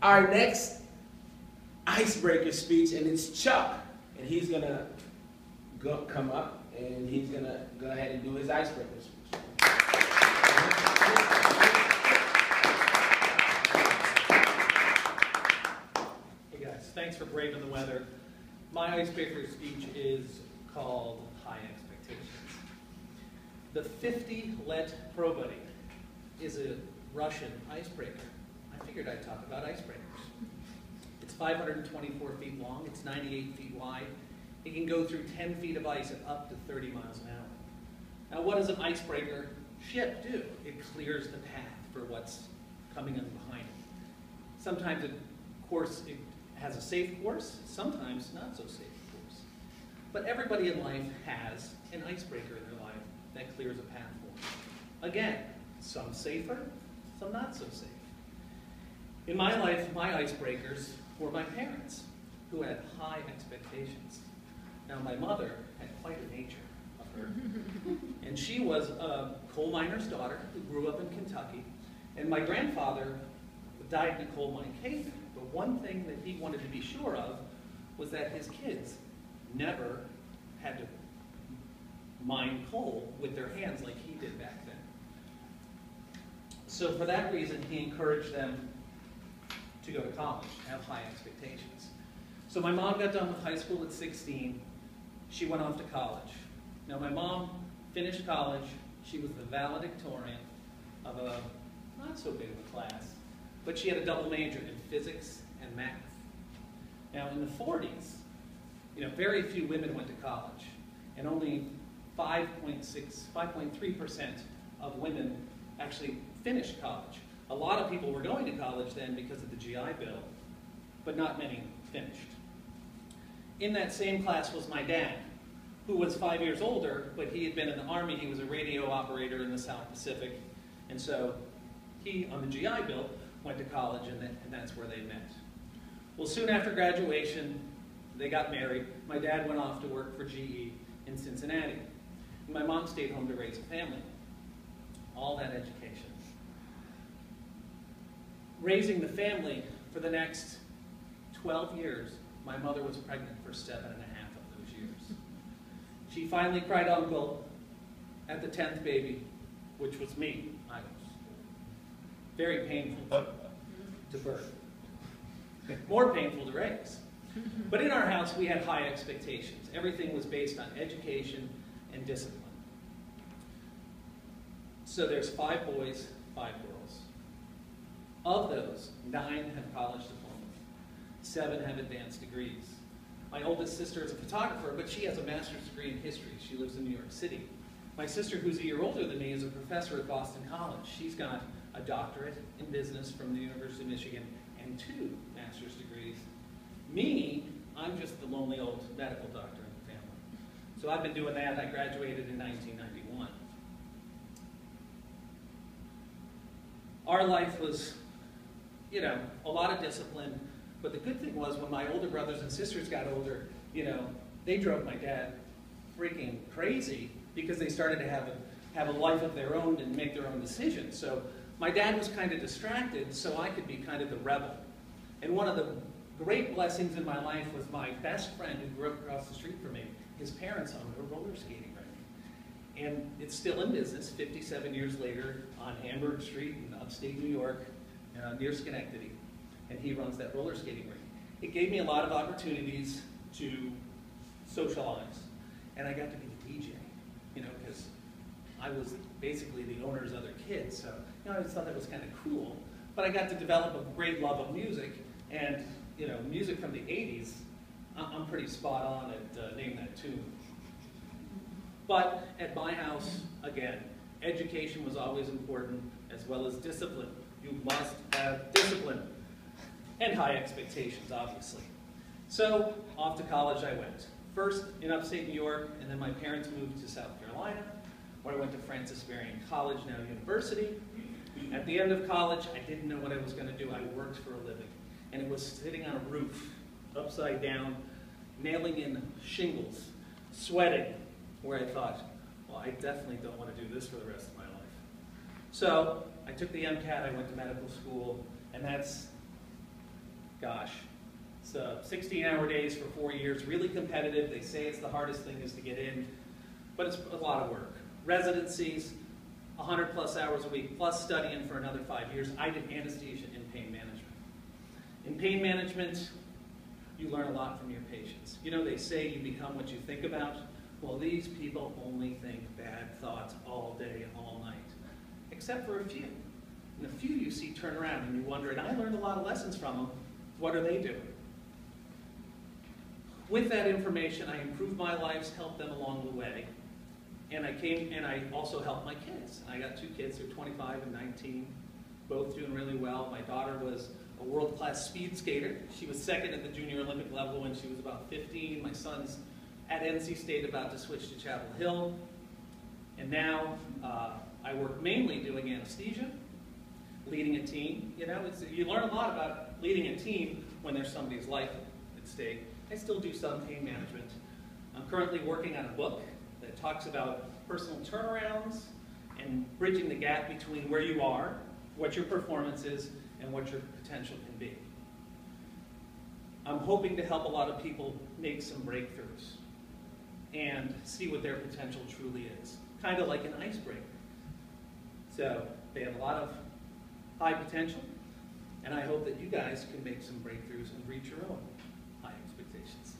our next icebreaker speech, and it's Chuck. And he's going to come up, and he's going to go ahead and do his icebreaker speech. Hey guys, thanks for braving the weather. My icebreaker speech is called High Expectations. The 50-let Probuddy is a Russian icebreaker. I figured I'd talk about icebreakers. It's 524 feet long, it's 98 feet wide. It can go through 10 feet of ice at up to 30 miles an hour. Now what does an icebreaker ship do? It clears the path for what's coming in behind it. Sometimes it has a safe course, sometimes not so safe course. But everybody in life has an icebreaker in their life that clears a path for them. Again, some safer, some not so safe. In my life, my icebreakers were my parents, who had high expectations. Now, my mother had quite a nature of her. And she was a coal miner's daughter who grew up in Kentucky. And my grandfather died in a coal mine cave. But one thing that he wanted to be sure of was that his kids never had to mine coal with their hands like he did back then. So for that reason, he encouraged them to go to college, have high expectations. So my mom got done with high school at 16. She went off to college. Now my mom finished college. She was the valedictorian of a not so big of a class, but she had a double major in physics and math. Now in the 40s, very few women went to college, and only 5.3% of women actually finished college. A lot of people were going to college then because of the GI Bill, but not many finished. In that same class was my dad, who was 5 years older, but he had been in the Army. He was a radio operator in the South Pacific, and so he, on the GI Bill, went to college, and that's where they met. Well, soon after graduation, they got married. My dad went off to work for GE in Cincinnati. And my mom stayed home to raise a family. All that education. Raising the family for the next 12 years, my mother was pregnant for 7.5 of those years. She finally cried uncle at the 10th baby, which was me. I was very painful to birth. More painful to raise. But in our house, we had high expectations. Everything was based on education and discipline. So there's 5 boys, 5 girls. Of those, 9 have college diplomas. 7 have advanced degrees. My oldest sister is a photographer, but she has a master's degree in history. She lives in New York City. My sister, who's a year older than me, is a professor at Boston College. She's got a doctorate in business from the University of Michigan and 2 master's degrees. Me, I'm just the lonely old medical doctor in the family. So I've been doing that. I graduated in 1991. Our life was, a lot of discipline, but the good thing was when my older brothers and sisters got older, they drove my dad freaking crazy because they started to have a life of their own and make their own decisions. So my dad was kind of distracted, so I could be kind of the rebel. And one of the great blessings in my life was my best friend who grew up across the street from me. His parents owned a roller skating rink. And it's still in business 57 years later on Hamburg Street in upstate New York, near Schenectady. And he runs that roller skating rink. It gave me a lot of opportunities to socialize. And I got to be the DJ, because I was basically the owner's other kid. So, I just thought that was kind of cool. But I got to develop a great love of music. And, music from the 80s, I'm pretty spot on at Name That Tune. But at my house, again, education was always important, as well as discipline. You must have discipline. And high expectations, obviously. So, off to college I went. First in upstate New York, and then my parents moved to South Carolina, where I went to Francis Marion College, now university. At the end of college, I didn't know what I was going to do. I worked for a living. And it was sitting on a roof, upside down, nailing in shingles, sweating, where I thought, well, I definitely don't want to do this for the rest of my life. So I took the MCAT, I went to medical school, and that's gosh, so 16-hour days for 4 years, really competitive. They say it's the hardest thing is to get in, but it's a lot of work. Residencies, 100+ hours a week, plus studying for another 5 years. I did anesthesia and pain management. In pain management, you learn a lot from your patients. You know, they say you become what you think about. Well, these people only think bad thoughts all day, all night, except for a few. And a few you see turn around and you wonder, and I learned a lot of lessons from them. What are they doing? With that information, I improved my lives, helped them along the way. And I also helped my kids. I got 2 kids, they're 25 and 19, both doing really well. My daughter was a world-class speed skater. She was 2nd at the junior Olympic level when she was about 15. My son's at NC State, about to switch to Chapel Hill. And now I work mainly doing anesthesia, leading a team. You know, you learn a lot about leading a team when there's somebody's life at stake. I still do some pain management. I'm currently working on a book that talks about personal turnarounds and bridging the gap between where you are, what your performance is, and what your potential can be. I'm hoping to help a lot of people make some breakthroughs and see what their potential truly is. Kind of like an icebreaker. So they have a lot of high potential, and I hope that you guys can make some breakthroughs and reach your own high expectations.